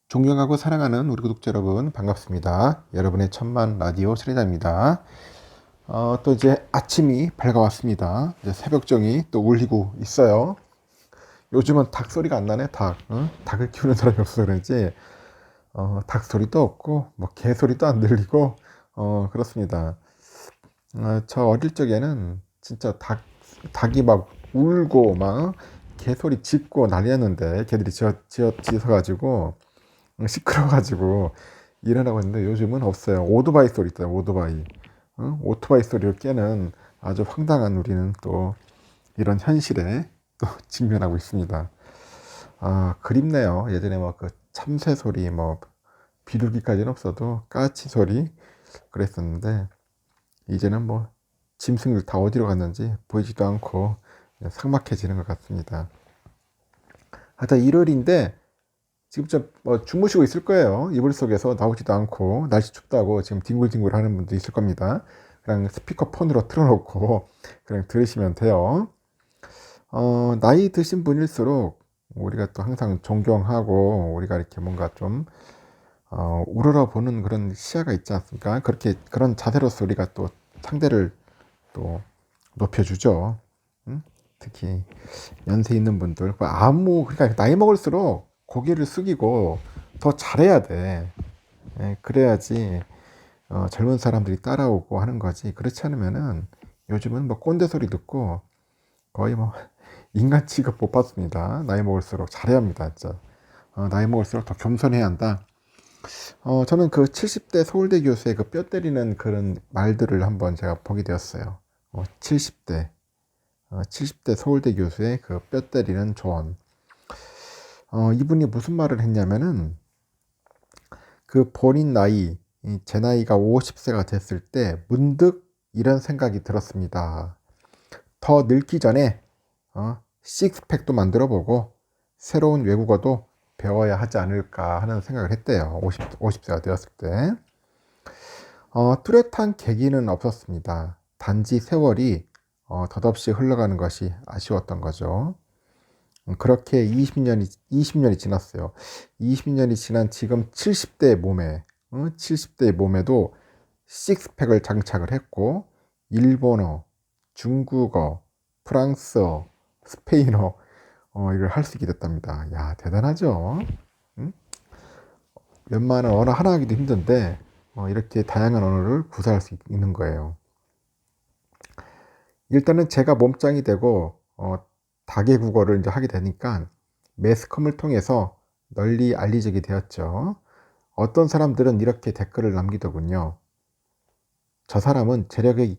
존경하고 사랑하는 우리 구독자 여러분 반갑습니다. 여러분의 천만 라디오 천혜자입니다. 또 이제 아침이 밝아왔습니다. 이제 새벽정이 또 울리고 있어요. 요즘은 닭 소리가 안 나네. 닭을 키우는 사람이 없어서 그런지 닭 소리도 없고 뭐 개 소리도 안 들리고 그렇습니다. 저 어릴 적에는 진짜 닭이 막 울고 막 개소리 짖고 난리였는데 개들이 짖어가지고 시끄러워가지고 일어나고 있는데 요즘은 없어요. 오토바이 소리 있잖아요. 오토바이. 오토바이 소리를 깨는 아주 황당한 우리는 또 이런 현실에 또 직면하고 있습니다. 그립네요. 예전에 뭐 그 참새 소리, 뭐 비둘기까지는 없어도 까치 소리 그랬었는데 이제는 뭐 짐승들 다 어디로 갔는지 보이지도 않고 그냥 삭막해지는 것 같습니다. 하여튼 일요일인데 지금 뭐 주무시고 있을 거예요. 이불 속에서 나오지도 않고 날씨 춥다고 지금 뒹굴뒹굴 하는 분도 있을 겁니다. 그냥 스피커 폰으로 틀어놓고 그냥 들으시면 돼요. 나이 드신 분일수록 우리가 또 항상 존경하고 우리가 이렇게 뭔가 좀 우러러보는 그런 시야가 있지 않습니까? 그렇게 그런 자세로서 우리가 또 상대를 또 높여주죠. 음? 특히 연세 있는 분들 그러니까 나이 먹을수록 고개를 숙이고 더 잘해야 돼. 예, 그래야지 젊은 사람들이 따라오고 하는 거지. 그렇지 않으면은 요즘은 뭐 꼰대 소리 듣고 거의 뭐 인간 취급 못 받습니다. 나이 먹을수록 잘해야 합니다, 진짜. 나이 먹을수록 더 겸손해야 한다. 저는 그 70대 서울대 교수의 그 뼈 때리는 그런 말들을 한번 제가 보게 되었어요. 70대 서울대 교수의 그 뼈 때리는 조언. 이분이 무슨 말을 했냐면은 그 본인 나이, 제 나이가 50세가 됐을 때 문득 이런 생각이 들었습니다. 더 늙기 전에 식스팩도 만들어 보고 새로운 외국어도 배워야 하지 않을까 하는 생각을 했대요. 50세가 되었을 때. 뚜렷한 계기는 없었습니다. 단지 세월이 덧없이 흘러가는 것이 아쉬웠던 거죠. 그렇게 20년이 지났어요. 20년이 지난 지금 70대 몸에, 70대 몸에도 식스팩을 장착을 했고, 일본어, 중국어, 프랑스어, 스페인어, 이걸 할 수 있게 됐답니다. 야, 대단하죠? 응? 웬만한 언어 하나 하기도 힘든데, 이렇게 다양한 언어를 구사할 수 있는 거예요. 일단은 제가 몸짱이 되고 다계국어를 이제 하게 되니까 매스컴을 통해서 널리 알려지게 되었죠. 어떤 사람들은 이렇게 댓글을 남기더군요. 저 사람은 재력이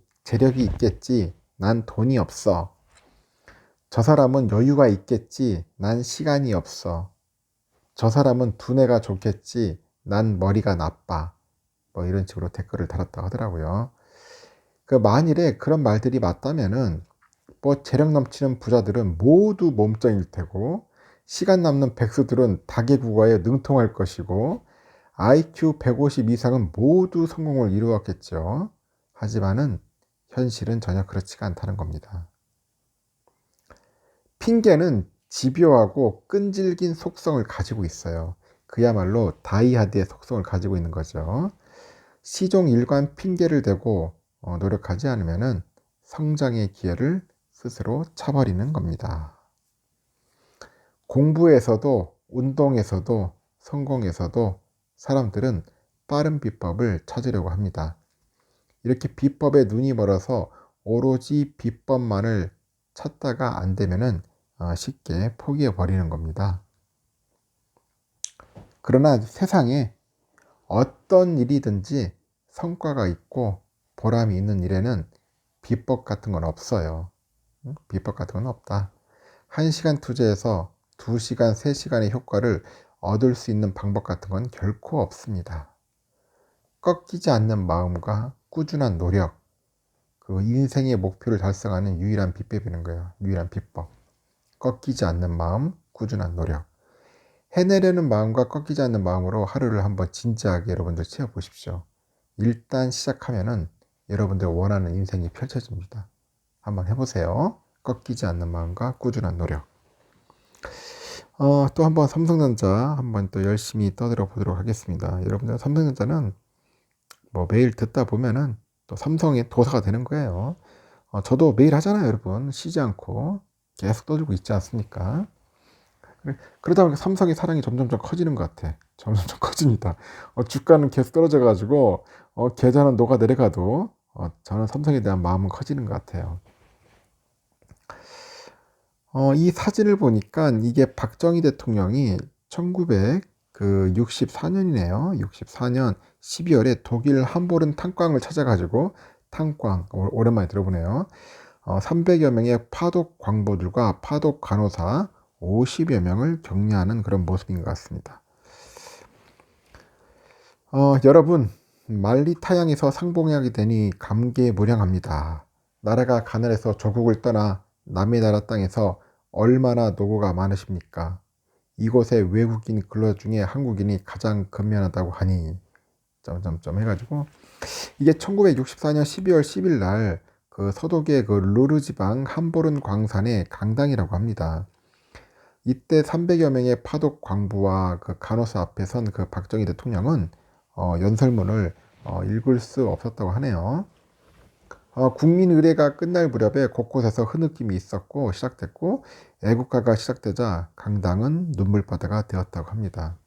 있겠지. 난 돈이 없어. 저 사람은 여유가 있겠지. 난 시간이 없어. 저 사람은 두뇌가 좋겠지. 난 머리가 나빠. 뭐 이런 식으로 댓글을 달았다고 하더라고요. 그 만일에 그런 말들이 맞다면은 뭐 재력 넘치는 부자들은 모두 몸짱일 테고 시간 남는 백수들은 다계국어에 능통할 것이고 IQ 150 이상은 모두 성공을 이루었겠죠. 하지만은 현실은 전혀 그렇지가 않다는 겁니다. 핑계는 집요하고 끈질긴 속성을 가지고 있어요. 그야말로 다이하드의 속성을 가지고 있는 거죠. 시종일관 핑계를 대고 노력하지 않으면은 성장의 기회를 스스로 차버리는 겁니다. 공부에서도 운동에서도 성공에서도 사람들은 빠른 비법을 찾으려고 합니다. 이렇게 비법에 눈이 멀어서 오로지 비법만을 찾다가 안 되면은 쉽게 포기해 버리는 겁니다. 그러나 세상에 어떤 일이든지 성과가 있고 보람이 있는 일에는 비법 같은 건 없어요. 비법 같은 건 없다. 1시간 투자해서 2시간, 3시간의 효과를 얻을 수 있는 방법 같은 건 결코 없습니다. 꺾이지 않는 마음과 꾸준한 노력, 그 인생의 목표를 달성하는 유일한 비법이는 거예요. 유일한 비법. 꺾이지 않는 마음, 꾸준한 노력. 해내려는 마음과 꺾이지 않는 마음으로 하루를 한번 진지하게 여러분들 채워보십시오. 일단 시작하면은 여러분들 원하는 인생이 펼쳐집니다. 한번 해보세요. 꺾이지 않는 마음과 꾸준한 노력. 또 한번 삼성전자 한번 또 열심히 떠들어 보도록 하겠습니다. 여러분들 삼성전자는 뭐 매일 듣다 보면은 또 삼성의 도사가 되는 거예요. 저도 매일 하잖아요, 여러분. 쉬지 않고 계속 떠들고 있지 않습니까? 그러다 보니까 삼성의 사랑이 점점점 커지는 것 같아. 점점점 커집니다. 주가는 계속 떨어져가지고 계좌는 녹아 내려가도 저는 삼성에 대한 마음은 커지는 것 같아요. 이 사진을 보니까 이게 박정희 대통령이 1964년이네요. 64년 12월에 독일 함보른 탄광을 찾아가지고 탄광, 오랜만에 들어보네요. 300여 명의 파독 광보들과 파독 간호사 50여 명을 격려하는 그런 모습인 것 같습니다. 여러분, 만리타양에서 상봉하게 되니 감개무량합니다. 나라가 가난해서 조국을 떠나 남의 나라 땅에서 얼마나 노고가 많으십니까? 이곳에 외국인 근로 중에 한국인이 가장 근면하다고 하니 점점점 해가지고 이게 1964년 12월 10일 날 그 서독의 그 루르 지방 함보른 광산의 강당이라고 합니다. 이때 300여 명의 파독 광부와 그 간호사 앞에 선 그 박정희 대통령은 연설문을 읽을 수 없었다고 하네요. 국민 의례가 끝날 무렵에 곳곳에서 흐느낌이 있었고 시작됐고 애국가가 시작되자 강당은 눈물바다가 되었다고 합니다.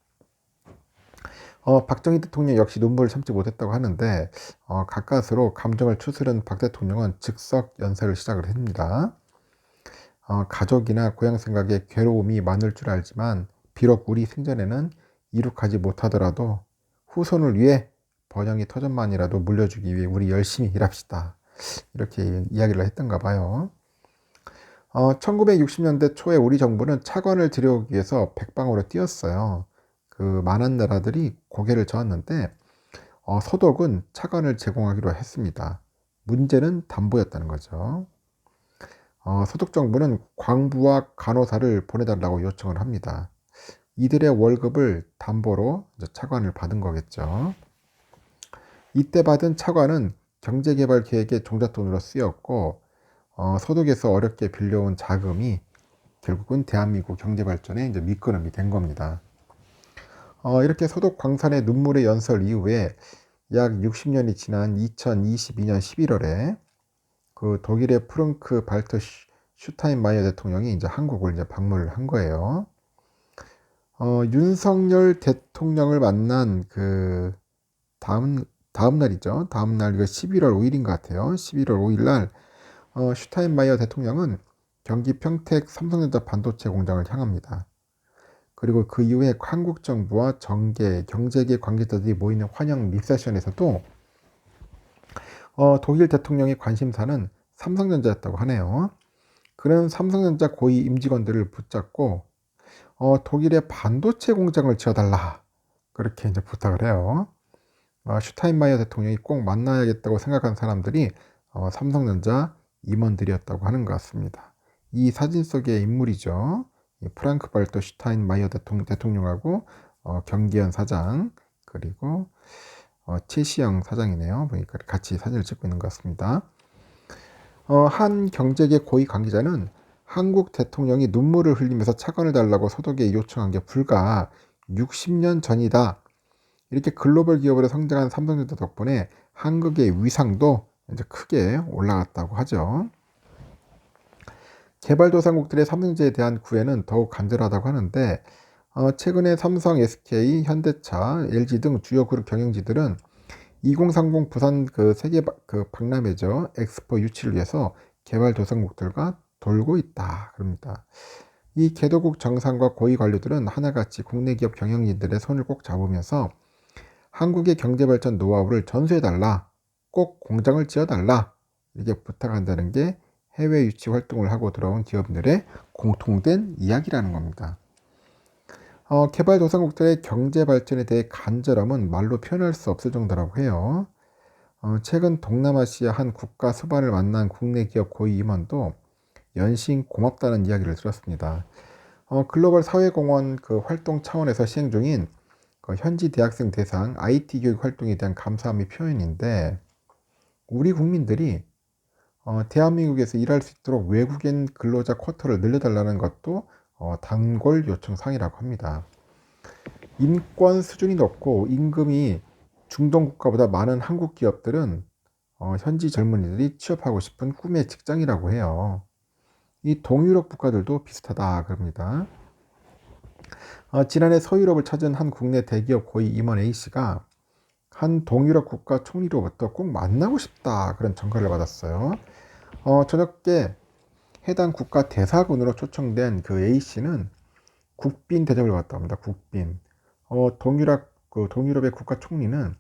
박정희 대통령 역시 눈물을 참지 못했다고 하는데 가까스로 감정을 추스른 박 대통령은 즉석 연설을 시작을 합니다. 가족이나 고향 생각에 괴로움이 많을 줄 알지만 비록 우리 생전에는 이룩하지 못하더라도 후손을 위해 번영이 터전만이라도 물려주기 위해 우리 열심히 일합시다. 이렇게 이야기를 했던가 봐요. 1960년대 초에 우리 정부는 차관을 들여오기 위해서 백방으로 뛰었어요. 그 많은 나라들이 고개를 저었는데 서독은 차관을 제공하기로 했습니다. 문제는 담보였다는 거죠. 서독 정부는 광부와 간호사를 보내달라고 요청을 합니다. 이들의 월급을 담보로 차관을 받은 거겠죠. 이때 받은 차관은 경제개발 계획의 종잣돈으로 쓰였고 서독에서 어렵게 빌려온 자금이 결국은 대한민국 경제발전에 이제 밑거름이 된 겁니다. 이렇게 서독 광산의 눈물의 연설 이후에 약 60년이 지난 2022년 11월에 그 독일의 프랑크 발터 슈타인마이어 대통령이 이제 한국을 이제 방문을 한 거예요. 윤석열 대통령을 만난 그 다음 날이죠. 다음 날 이거 11월 5일인 것 같아요. 11월 5일 날 슈타인마이어 대통령은 경기 평택 삼성전자 반도체 공장을 향합니다. 그리고 그 이후에 한국 정부와 정계, 경제계 관계자들이 모이는 환영 리셉션에서도 독일 대통령의 관심사는 삼성전자였다고 하네요. 그런 삼성전자 고위 임직원들을 붙잡고 독일의 반도체 공장을 지어달라 그렇게 이제 부탁을 해요. 슈타인마이어 대통령이 꼭 만나야겠다고 생각한 사람들이 삼성전자 임원들이었다고 하는 것 같습니다. 이 사진 속의 인물이죠. 프랑크 발터 슈타인마이어 대통령하고 경기현 사장 그리고 최시영 사장이네요. 보니까 같이 사진을 찍고 있는 것 같습니다. 한 경제계 고위 관계자는 한국 대통령이 눈물을 흘리면서 차관을 달라고 서독에 요청한 게 불과 60년 전이다. 이렇게 글로벌 기업으로 성장한 삼성전자 덕분에 한국의 위상도 이제 크게 올라갔다고 하죠. 개발도상국들의 삼성전자에 대한 구애는 더욱 간절하다고 하는데 최근에 삼성, SK, 현대차, LG 등 주요 그룹 경영지들은 2030 부산 그 세계 그 박람회죠. 엑스포 유치를 위해서 개발도상국들과 돌고 있다. 그럽니다. 이 개도국 정상과 고위 관료들은 하나같이 국내 기업 경영진들의 손을 꼭 잡으면서 한국의 경제발전 노하우를 전수해달라. 꼭 공장을 지어달라. 이렇게 부탁한다는 게 해외 유치 활동을 하고 들어온 기업들의 공통된 이야기라는 겁니다. 개발도상국들의 경제발전에 대해 간절함은 말로 표현할 수 없을 정도라고 해요. 최근 동남아시아 한 국가 수반을 만난 국내 기업 고위 임원도 연신 고맙다는 이야기를 들었습니다. 글로벌 사회공헌 그 활동 차원에서 시행 중인 그 현지 대학생 대상 IT 교육 활동에 대한 감사함의 표현인데 우리 국민들이 대한민국에서 일할 수 있도록 외국인 근로자 쿼터를 늘려달라는 것도 단골 요청 사항이라고 합니다. 인권 수준이 높고 임금이 중동 국가보다 많은 한국 기업들은 현지 젊은이들이 취업하고 싶은 꿈의 직장이라고 해요. 이 동유럽 국가들도 비슷하다 그럽니다. 지난해 서유럽을 찾은 한 국내 대기업 고위 임원 A씨가 한 동유럽 국가 총리로부터 꼭 만나고 싶다 그런 전가를 받았어요. 저녁에 해당 국가 대사관으로 초청된 그 A씨는 국빈 대접을 받았다고 합니다. 국빈. 동유럽의 국가 총리는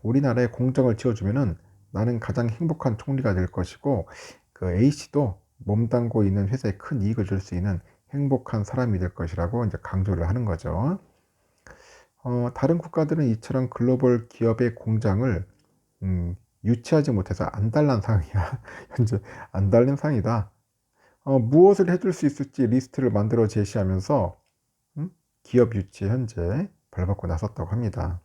우리나라에 공정을 지어주면은 나는 가장 행복한 총리가 될 것이고, 그 A씨도 몸담고 있는 회사에 큰 이익을 줄 수 있는 행복한 사람이 될 것이라고 이제 강조를 하는 거죠. 다른 국가들은 이처럼 글로벌 기업의 공장을 유치하지 못해서 안달난 상황이야. 현재 안달난 상황이다. 무엇을 해줄 수 있을지 리스트를 만들어 제시하면서 기업 유치에 현재 발벗고 나섰다고 합니다.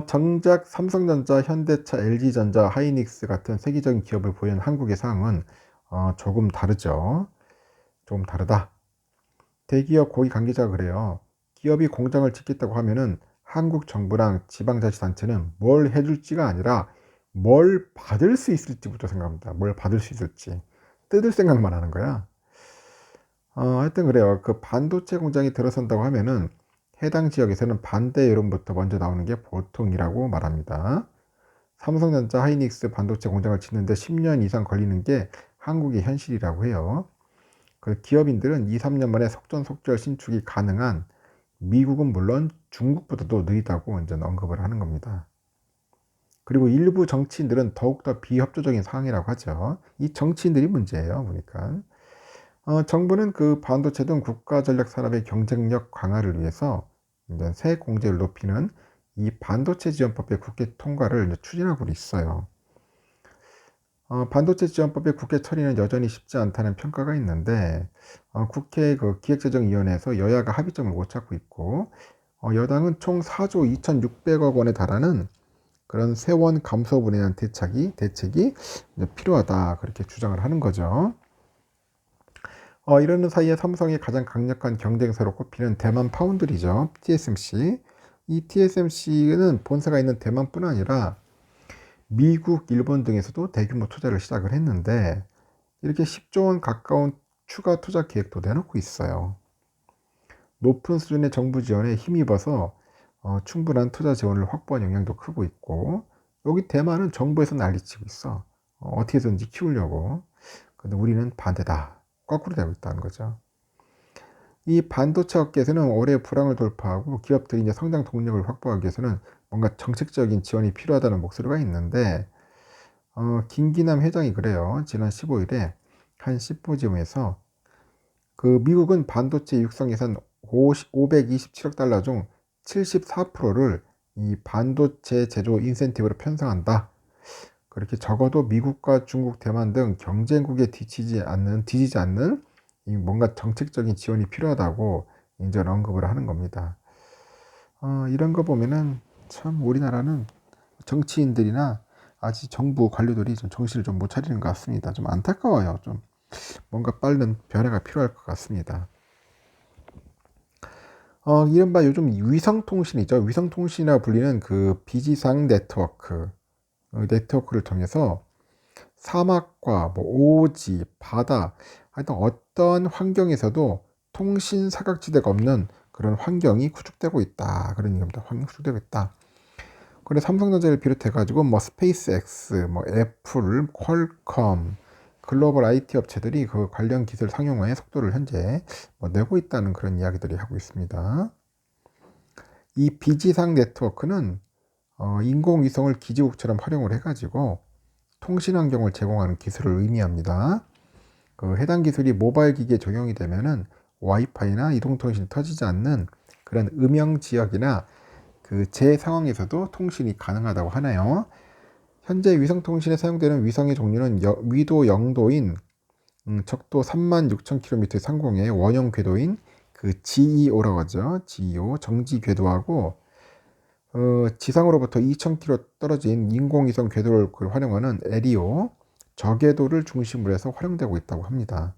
정작 삼성전자, 현대차, LG전자, 하이닉스 같은 세계적인 기업을 보유한 한국의 상황은 조금 다르죠. 조금 다르다. 대기업 고위 관계자가 그래요. 기업이 공장을 짓겠다고 하면은 한국 정부랑 지방자치단체는 뭘 해줄지가 아니라 뭘 받을 수 있을지부터 생각합니다. 뭘 받을 수 있을지. 뜯을 생각만 하는 거야. 하여튼 그래요. 그 반도체 공장이 들어선다고 하면은 해당 지역에서는 반대 여론부터 먼저 나오는 게 보통이라고 말합니다. 삼성전자, 하이닉스 반도체 공장을 짓는데 10년 이상 걸리는 게 한국의 현실이라고 해요. 그 기업인들은 2, 3년 만에 속전속결 신축이 가능한 미국은 물론 중국보다도 느리다고 이제 언급을 하는 겁니다. 그리고 일부 정치인들은 더욱더 비협조적인 상황이라고 하죠. 이 정치인들이 문제예요, 보니까. 정부는 그 반도체 등 국가 전략 산업의 경쟁력 강화를 위해서 이제 세액 공제를 높이는 이 반도체 지원법의 국회 통과를 추진하고 있어요. 반도체 지원법의 국회 처리는 여전히 쉽지 않다는 평가가 있는데, 국회 그 기획재정위원회에서 여야가 합의점을 못 찾고 있고, 여당은 총 4조 2,600억 원에 달하는 그런 세원 감소분에 대한 대책이 필요하다 그렇게 주장을 하는 거죠. 이러는 사이에 삼성의 가장 강력한 경쟁사로 꼽히는 대만 파운드리죠. TSMC. 이 TSMC는 본사가 있는 대만뿐 아니라 미국, 일본 등에서도 대규모 투자를 시작을 했는데 이렇게 10조 원 가까운 추가 투자 계획도 내놓고 있어요. 높은 수준의 정부 지원에 힘입어서 충분한 투자 지원을 확보한 영향도 크고 있고 여기 대만은 정부에서 난리치고 있어. 어떻게든지 키우려고. 근데 우리는 반대다. 거꾸로 되고 있다는 거죠. 이 반도체 업계에서는 올해 불황을 돌파하고 기업들이 이제 성장 동력을 확보하기 위해서는 뭔가 정책적인 지원이 필요하다는 목소리가 있는데, 김기남 회장이 그래요. 지난 15일에 한 심포지엄에서 그 미국은 반도체 육성 예산 527억 달러 중 74%를 이 반도체 제조 인센티브로 편성한다. 그렇게 적어도 미국과 중국, 대만 등 경쟁국에 뒤지지 않는 이 뭔가 정책적인 지원이 필요하다고 이제 언급을 하는 겁니다. 이런 거 보면은 참 우리나라는 정치인들이나 아직 정부 관료들이 좀 정신을 좀 못 차리는 것 같습니다. 좀 안타까워요. 좀 뭔가 빠른 변화가 필요할 것 같습니다. 이른바 요즘 위성통신이죠. 위성통신이라 불리는 그 비지상 네트워크를 통해서 사막과 뭐 오지, 바다, 하여튼 어떤 환경에서도 통신 사각지대가 없는 그런 환경이 구축되고 있다. 그런 얘기입니다. 환경이 구축되고 있다. 그래서 삼성전자를 비롯해가지고 뭐 스페이스X, 뭐 애플, 퀄컴, 글로벌 IT 업체들이 그 관련 기술 상용화의 속도를 현재 내고 있다는 그런 이야기들이 하고 있습니다. 이 비지상 네트워크는 인공위성을 기지국처럼 활용을 해가지고 통신 환경을 제공하는 기술을 의미합니다. 그 해당 기술이 모바일 기기에 적용이 되면은 와이파이나 이동통신이 터지지 않는 그런 음영 지역이나 그 제 상황에서도 통신이 가능하다고 하나요. 현재 위성통신에 사용되는 위성의 종류는 위도 0도인 적도 36,000km의 상공의 원형 궤도인 그 GEO라고 하죠. GEO 정지 궤도하고 지상으로부터 2,000km 떨어진 인공위성 궤도를 활용하는 LEO 저궤도를 중심으로 해서 활용되고 있다고 합니다.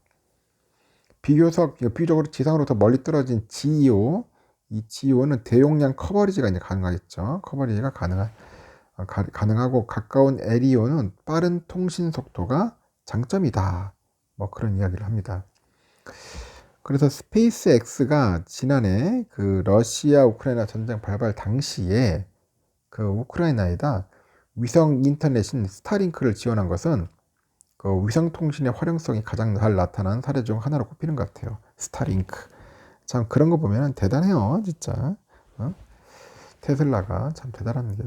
비교적으로 지상으로 더 멀리 떨어진 GEO, 이 GEO는 대용량 커버리지가 이제 가능하겠죠. 커버리지가 가능하고 가까운 LEO는 빠른 통신 속도가 장점이다. 뭐 그런 이야기를 합니다. 그래서 스페이스X가 지난해 그 러시아 우크라이나 전쟁 발발 당시에 그 우크라이나에다 위성 인터넷인 스타링크를 지원한 것은 그 위성 통신의 활용성이 가장 잘 나타난 사례 중 하나로 꼽히는 것 같아요. 스타링크. 참 그런 거 보면 대단해요, 진짜. 어? 테슬라가 참 대단한 게.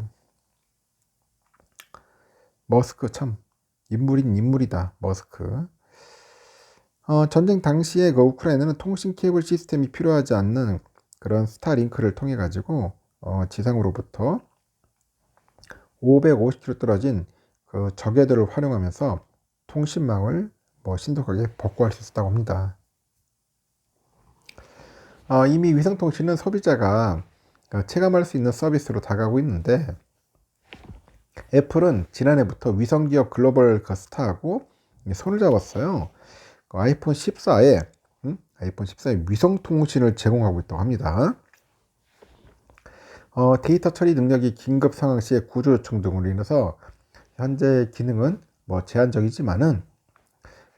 머스크 참 인물인 인물이다. 머스크. 전쟁 당시에 그 우크라이나는 통신 케이블 시스템이 필요하지 않는 그런 스타링크를 통해 가지고 지상으로부터 550km 떨어진 그 저궤도를 활용하면서 통신망을 뭐 신속하게 복구할 수 있었다고 합니다. 이미 위성통신은 소비자가 체감할 수 있는 서비스로 다가오고 있는데 애플은 지난해부터 위성기업 글로벌 그 스타하고 손을 잡았어요. 그 아이폰 14에 위성통신을 제공하고 있다고 합니다. 데이터 처리 능력이 긴급 상황 시의 구조 요청 등으로 인해서 현재 기능은 뭐 제한적이지만은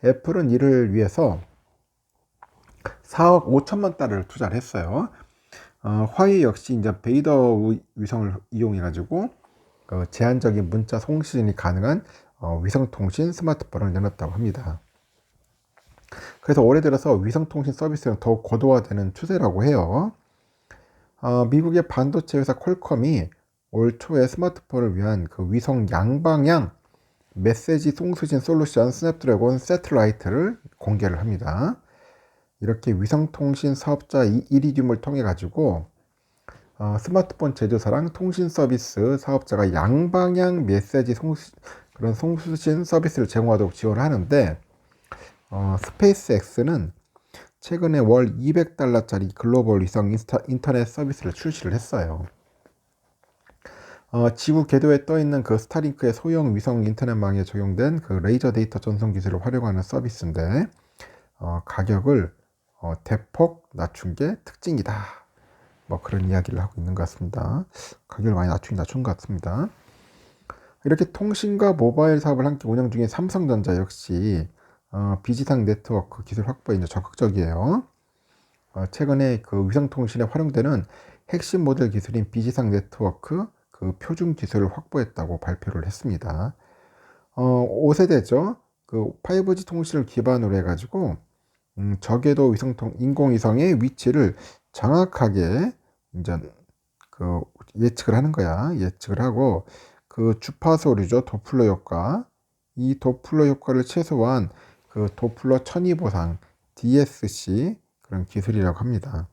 애플은 이를 위해서 4억 5천만 달러를 투자를 했어요. 화웨이 역시 이제 베이더 위성을 이용해 가지고 제한적인 문자 송신이 가능한 위성통신 스마트폰을 내놨다고 합니다. 그래서 올해 들어서 위성통신 서비스는 더욱 고도화되는 추세라고 해요. 미국의 반도체 회사 퀄컴이 올 초에 스마트폰을 위한 그 위성 양방향 메시지 송수신 솔루션 스냅드래곤 세틀라이트를 공개를 합니다. 이렇게 위성통신 사업자 이리듐을 통해 가지고 스마트폰 제조사랑 통신 서비스 사업자가 양방향 메시지 그런 송수신 서비스를 제공하도록 지원을 하는데 스페이스X는 최근에 월 200달러짜리 글로벌 위성 인터넷 서비스를 출시를 했어요. 지구 궤도에 떠 있는 그 스타링크의 소형 위성 인터넷망에 적용된 그 레이저 데이터 전송 기술을 활용하는 서비스인데 가격을 대폭 낮춘 게 특징이다. 뭐 그런 이야기를 하고 있는 것 같습니다. 가격을 많이 낮춘 것 같습니다. 이렇게 통신과 모바일 사업을 함께 운영 중인 삼성전자 역시 비지상 네트워크 기술 확보에 이제 적극적이에요. 최근에 그 위성통신에 활용되는 핵심 모델 기술인 비지상 네트워크 그 표준 기술을 확보했다고 발표를 했습니다. 5세대죠. 그 5G 통신을 기반으로 해가지고 저궤도 인공위성의 위치를 정확하게 이제 그 예측을 하는 거야. 예측을 하고 그 주파수류죠. 도플러 효과. 이 도플러 효과를 최소화한 그 도플러 천위 보상 DSC 그런 기술이라고 합니다.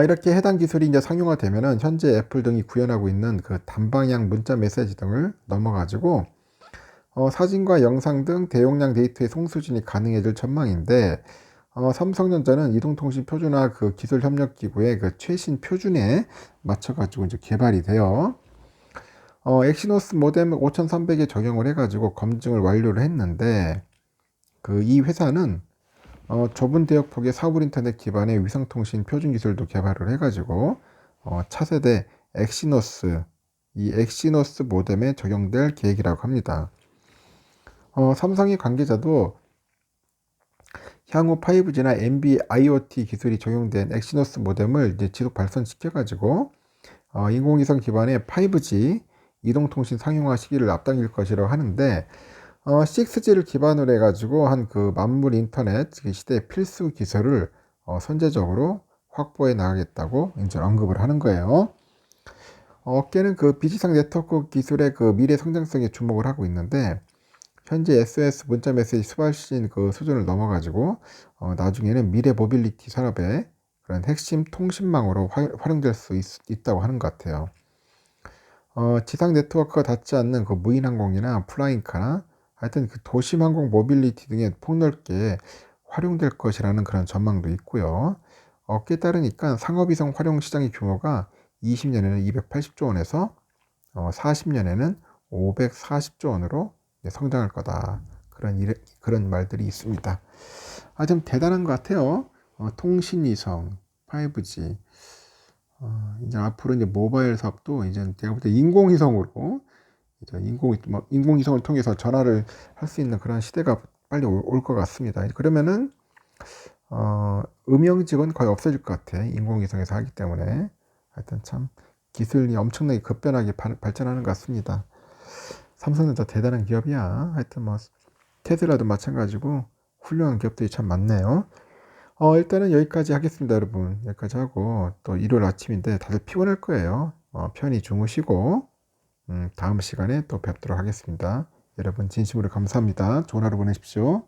이렇게 해당 기술이 이제 상용화되면은 현재 애플 등이 구현하고 있는 그 단방향 문자 메시지 등을 넘어가지고 사진과 영상 등 대용량 데이터의 송수신이 가능해질 전망인데 삼성전자는 이동통신 표준화 그 기술 협력 기구의 그 최신 표준에 맞춰가지고 이제 개발이 돼요. 엑시노스 모뎀 5300에 적용을 해가지고 검증을 완료를 했는데 그 이 회사는 좁은 대역폭의 사물 인터넷 기반의 위성통신 표준 기술도 개발을 해가지고 차세대 이 엑시노스 모뎀에 적용될 계획이라고 합니다. 삼성의 관계자도 향후 5G나 NB-IoT 기술이 적용된 엑시노스 모뎀을 이제 지속 발전시켜가지고 인공위성 기반의 5G 이동통신 상용화 시기를 앞당길 것이라고 하는데 6G를 기반으로 해가지고 한 그 만물 인터넷 시대의 필수 기술을 선제적으로 확보해 나가겠다고 이제 언급을 하는 거예요. 업계는 그 비지상 네트워크 기술의 그 미래 성장성에 주목을 하고 있는데 현재 SOS 문자 메시지 수발신 그 수준을 넘어가지고 나중에는 미래 모빌리티 산업의 그런 핵심 통신망으로 활용될 수 있다고 하는 것 같아요. 지상 네트워크가 닿지 않는 그 무인항공이나 플라잉카나 하여튼 그 도심항공 모빌리티 등에 폭넓게 활용될 것이라는 그런 전망도 있고요. 업계에 따르니까 상업위성 활용 시장의 규모가 20년에는 280조 원에서 40년에는 540조 원으로 성장할 거다. 그런 말들이 있습니다. 좀 대단한 것 같아요. 통신위성, 5G. 이제 앞으로 이제 모바일 사업도 이제 제가 볼 때 인공위성으로 이제 인공위성을 통해서 전화를 할 수 있는 그런 시대가 빨리 올 것 같습니다. 그러면은 음영직은 거의 없어질 것 같아. 인공위성에서 하기 때문에. 하여튼 참 기술이 엄청나게 급변하게 발전하는 것 같습니다. 삼성전자 대단한 기업이야. 하여튼 뭐 테슬라도 마찬가지고 훌륭한 기업들이 참 많네요. 일단은 여기까지 하겠습니다, 여러분. 여기까지 하고 또 일요일 아침인데 다들 피곤할 거예요. 편히 주무시고 다음 시간에 또 뵙도록 하겠습니다. 여러분 진심으로 감사합니다. 좋은 하루 보내십시오.